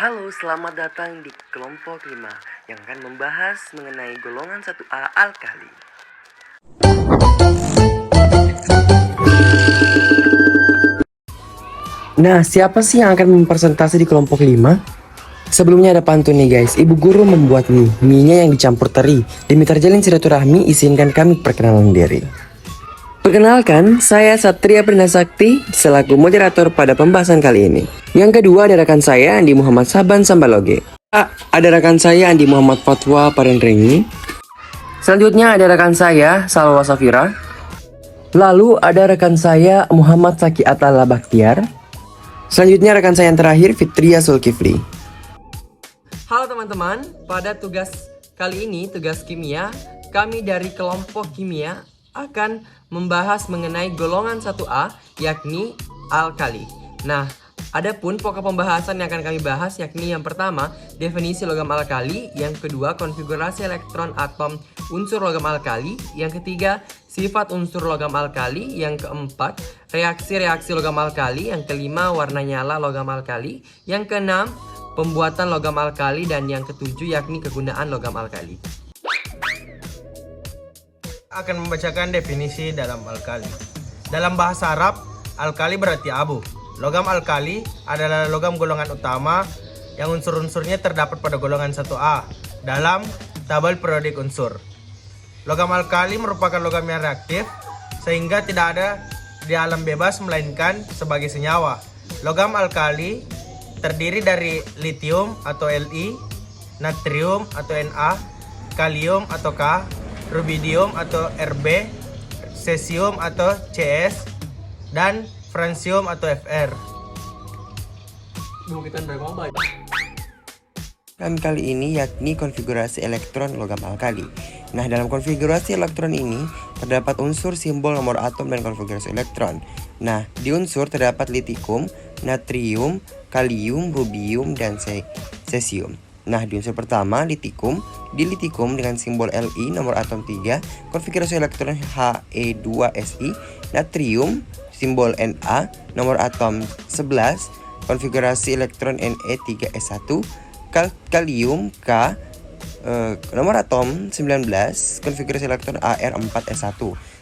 Halo, selamat datang di kelompok 5 yang akan membahas mengenai golongan 1A alkali. Nah, siapa sih yang akan mempresentasi di kelompok 5? Sebelumnya ada pantun nih guys. Ibu guru membuat mie-nya yang dicampur teri. Demi terjalin silaturahmi, izinkan kami perkenalan diri. Perkenalkan, saya Satria Prinasakti selaku moderator pada pembahasan kali ini. Yang kedua ada rekan saya Andi Muhammad Saban Sambaloge. Ada rekan saya Andi Muhammad Fatwa Parendrengi. Selanjutnya ada rekan saya Salwa Safira. Lalu ada rekan saya Muhammad Saki Atala Bakhtiar. Selanjutnya rekan saya yang terakhir Fitria Zulkifli. Halo teman-teman, pada tugas kali ini, tugas kimia, kami dari kelompok kimia akan membahas mengenai golongan 1A, yakni alkali. Nah, adapun pokok pembahasan yang akan kami bahas yakni yang pertama, definisi logam alkali, yang kedua, konfigurasi elektron atom unsur logam alkali, yang ketiga, sifat unsur logam alkali, yang keempat, reaksi-reaksi logam alkali, yang kelima, warna nyala logam alkali, yang keenam, pembuatan logam alkali, dan yang ketujuh yakni kegunaan logam alkali. Akan membacakan definisi dalam alkali. Dalam bahasa Arab, alkali berarti abu. Logam alkali adalah logam golongan utama yang unsur-unsurnya terdapat pada golongan 1A dalam tabel periodik unsur. Logam alkali merupakan logam yang reaktif sehingga tidak ada di alam bebas melainkan sebagai senyawa. Logam alkali terdiri dari litium atau Li, natrium atau Na, kalium atau K, rubidium atau Rb, cesium atau Cs, dan francium atau Fr. Dan kali ini yakni konfigurasi elektron logam alkali. Nah, dalam konfigurasi elektron ini terdapat unsur, simbol, nomor atom, dan konfigurasi elektron. Nah, di unsur terdapat litikum, natrium, kalium, rubium, dan cesium. Nah, di unsur pertama, litikum. Di litikum dengan simbol Li, nomor atom 3, konfigurasi elektron He2Si. Natrium, simbol Na, nomor atom 11, konfigurasi elektron Ne3S1. Kalium, K, nomor atom 19, konfigurasi elektron Ar4S1.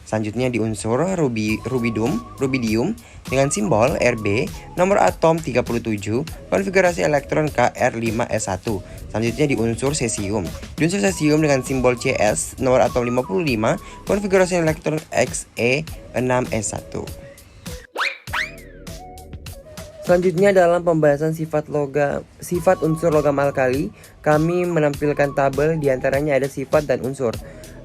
Selanjutnya di unsur rubidium dengan simbol Rb, nomor atom 37, konfigurasi elektron Kr5S1. Selanjutnya di unsur cesium. Di unsur cesium dengan simbol Cs, nomor atom 55, konfigurasi elektron Xe6S1. Selanjutnya dalam pembahasan sifat unsur logam alkali, kami menampilkan tabel, diantaranya ada sifat dan unsur.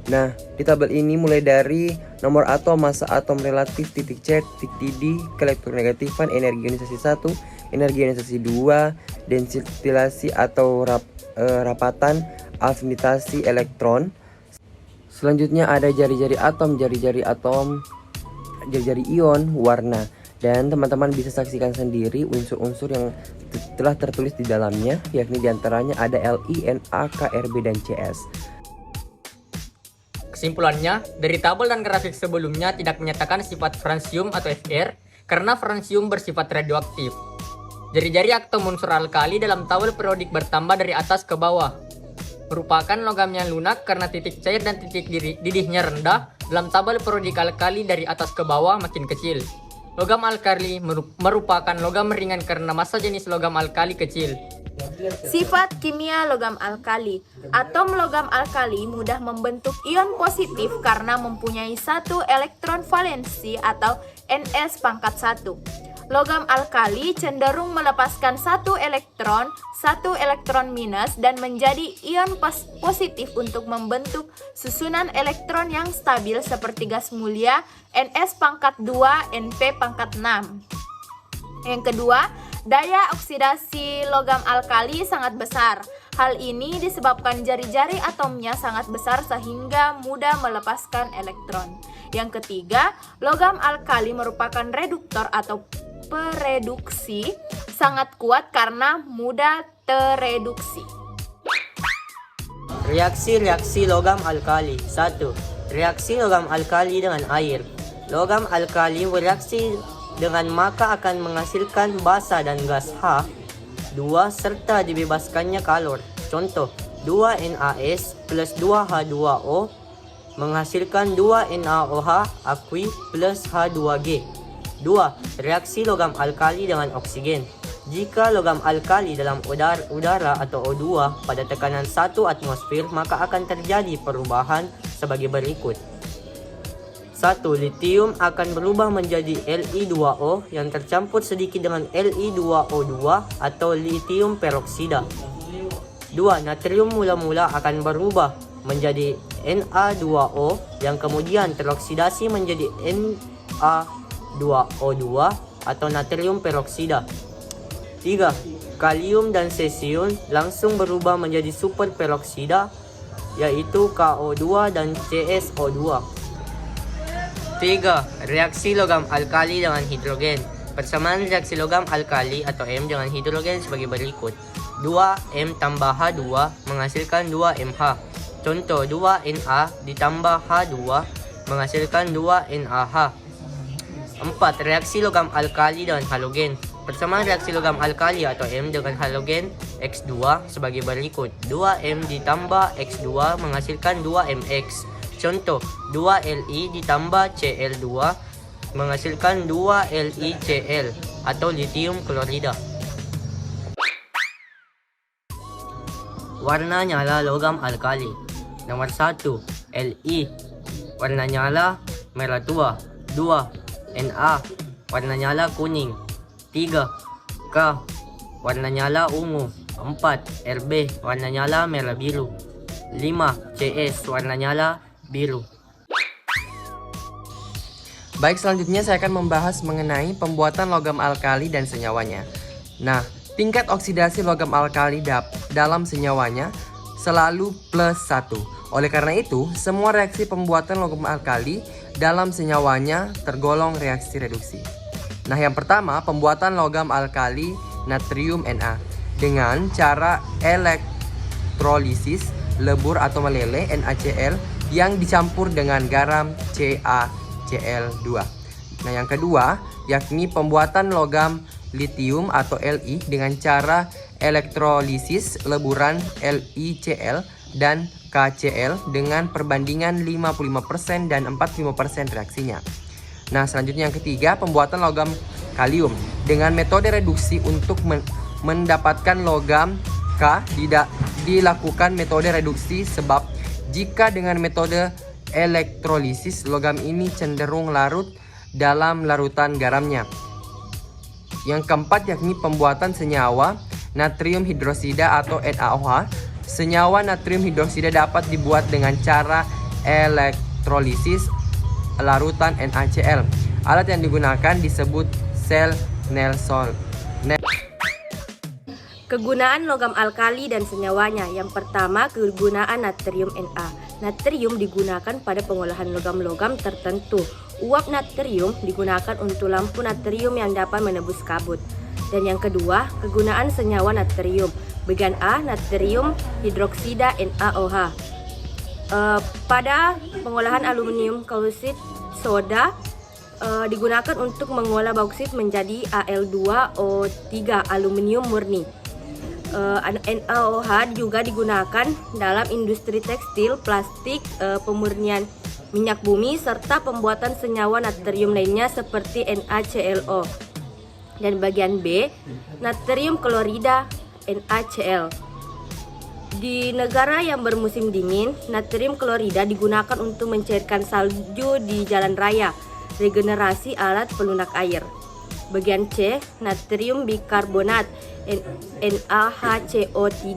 Nah, di tabel ini mulai dari nomor atom, massa atom relatif, titik C, titik D, keelektronegatifan, energi ionisasi 1, energi ionisasi 2, densitilasi atau rapatan, afinitasi elektron. Selanjutnya ada jari-jari atom, jari-jari ion, warna. Dan teman-teman bisa saksikan sendiri unsur-unsur yang telah tertulis di dalamnya, yakni diantaranya ada Li, Na, K, Rb, dan Cs. Kesimpulannya, dari tabel dan grafik sebelumnya tidak menyatakan sifat francium atau Fr karena francium bersifat radioaktif. Jari-jari atom unsur alkali dalam tabel periodik bertambah dari atas ke bawah. Merupakan logam yang lunak karena titik cair dan titik didihnya rendah. Dalam tabel periodik alkali dari atas ke bawah makin kecil. Logam alkali merupakan logam ringan karena massa jenis logam alkali kecil. Sifat kimia logam alkali. Atom logam alkali mudah membentuk ion positif karena mempunyai satu elektron valensi atau Ns⁻1. Logam alkali cenderung melepaskan satu elektron minus dan menjadi ion positif untuk membentuk susunan elektron yang stabil seperti gas mulia Ns⁻2 Np⁻6. Yang kedua, daya oksidasi logam alkali sangat besar. Hal ini disebabkan jari-jari atomnya sangat besar sehingga mudah melepaskan elektron. Yang ketiga, logam alkali merupakan reduktor atau pereduksi sangat kuat karena mudah tereduksi. Reaksi-reaksi logam alkali. 1. Reaksi logam alkali dengan air. Logam alkali bereaksi dengan maka akan menghasilkan basa dan gas H 2 serta dibebaskannya kalor. Contoh, 2NaS plus 2H2O menghasilkan 2NaOH aqui plus H2G. 2. Reaksi logam alkali dengan oksigen. Jika logam alkali dalam udara atau O2 pada tekanan 1 atmosfer, maka akan terjadi perubahan sebagai berikut. 1. Litium akan berubah menjadi Li2O yang tercampur sedikit dengan Li2O2 atau litium peroksida. 2. Natrium mula-mula akan berubah menjadi Na2O yang kemudian teroksidasi menjadi Na2O2 atau natrium peroksida. 3. Kalium dan cesium langsung berubah menjadi super peroksida, yaitu KO2 dan CSO2. 3. Reaksi logam alkali dengan hidrogen. Persamaan reaksi logam alkali atau M dengan hidrogen sebagai berikut. 2M tambah H2 menghasilkan 2MH. Contoh, 2Na ditambah H2 menghasilkan 2NaH. 4. Reaksi logam alkali dengan halogen. Persamaan reaksi logam alkali atau M dengan halogen X2 sebagai berikut. 2M ditambah X2 menghasilkan 2MX. Contoh, 2Li ditambah Cl2 menghasilkan 2LiCl atau lithium klorida. Warna nyala logam alkali. Nomor 1, Li. Warna nyala merah tua. 2. Na. Warna nyala kuning. 3. K. Warna nyala ungu. 4. Rb. Warna nyala merah biru. 5. Cs. Warna nyala biru. Baik, selanjutnya saya akan membahas mengenai pembuatan logam alkali dan senyawanya. Nah, tingkat oksidasi logam alkali dalam senyawanya selalu +1. Oleh karena itu, semua reaksi pembuatan logam alkali dalam senyawanya tergolong reaksi reduksi. Nah, yang pertama, pembuatan logam alkali natrium Na dengan cara elektrolisis lebur atau meleleh NaCl yang dicampur dengan garam CaCl2. Nah, yang kedua yakni pembuatan logam litium atau Li dengan cara elektrolisis leburan LiCl dan KCl dengan perbandingan 55% dan 45% reaksinya. Nah, selanjutnya yang ketiga, pembuatan logam kalium dengan metode reduksi untuk mendapatkan logam K dilakukan metode reduksi sebab jika dengan metode elektrolisis logam ini cenderung larut dalam larutan garamnya. Yang keempat yakni pembuatan senyawa natrium hidroksida atau NaOH. Senyawa natrium hidroksida dapat dibuat dengan cara elektrolisis larutan NaCl. Alat yang digunakan disebut sel Nelson. Kegunaan logam alkali dan senyawanya. Yang pertama, kegunaan natrium Na. Natrium digunakan pada pengolahan logam-logam tertentu. Uap natrium digunakan untuk lampu natrium yang dapat menembus kabut. Dan yang kedua, kegunaan senyawa natrium. Bagian A, natrium hidroksida NaOH. Pada pengolahan aluminium kalsit soda digunakan untuk mengolah bauksit menjadi Al2O3 aluminium murni. NaOH juga digunakan dalam industri tekstil, plastik, pemurnian minyak bumi, serta pembuatan senyawa natrium lainnya seperti NaClO. Dan bagian B, natrium klorida NaCl. Di negara yang bermusim dingin, natrium klorida digunakan untuk mencairkan salju di jalan raya, regenerasi alat pelunak air. Bagian C, natrium bikarbonat NaHCO3.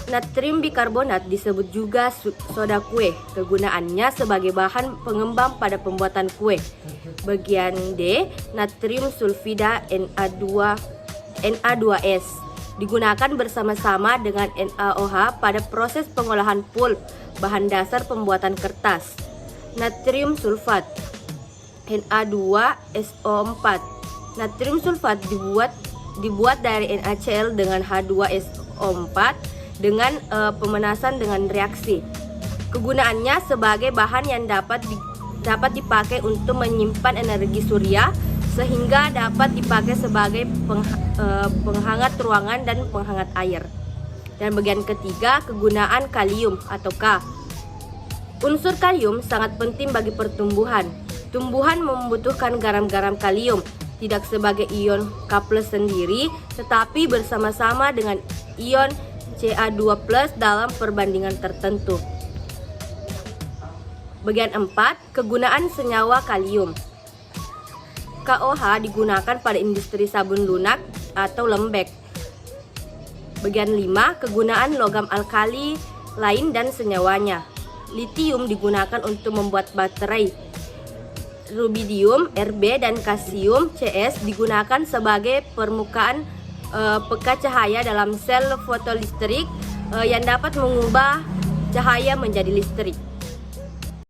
Natrium bikarbonat disebut juga soda kue. Kegunaannya sebagai bahan pengembang pada pembuatan kue. Bagian D, natrium sulfida Na2S digunakan bersama-sama dengan NaOH pada proses pengolahan pulp, bahan dasar pembuatan kertas. Natrium sulfat Na2SO4. Natrium sulfat dibuat dari NaCl dengan H2SO4 dengan pemanasan dengan reaksi. Kegunaannya sebagai bahan yang dapat dipakai untuk menyimpan energi surya sehingga dapat dipakai sebagai penghangat ruangan dan penghangat air. Dan bagian ketiga, kegunaan kalium atau K. Unsur kalium sangat penting bagi pertumbuhan. Tumbuhan membutuhkan garam-garam kalium, tidak sebagai ion K+ sendiri, tetapi bersama-sama dengan ion Ca2+ dalam perbandingan tertentu. Bagian 4, kegunaan senyawa kalium. KOH digunakan pada industri sabun lunak atau lembek. Bagian 5, kegunaan logam alkali lain dan senyawanya. Litium digunakan untuk membuat baterai. Rubidium, Rb, dan kasium, Cs digunakan sebagai permukaan pekat cahaya dalam sel fotolistrik yang dapat mengubah cahaya menjadi listrik.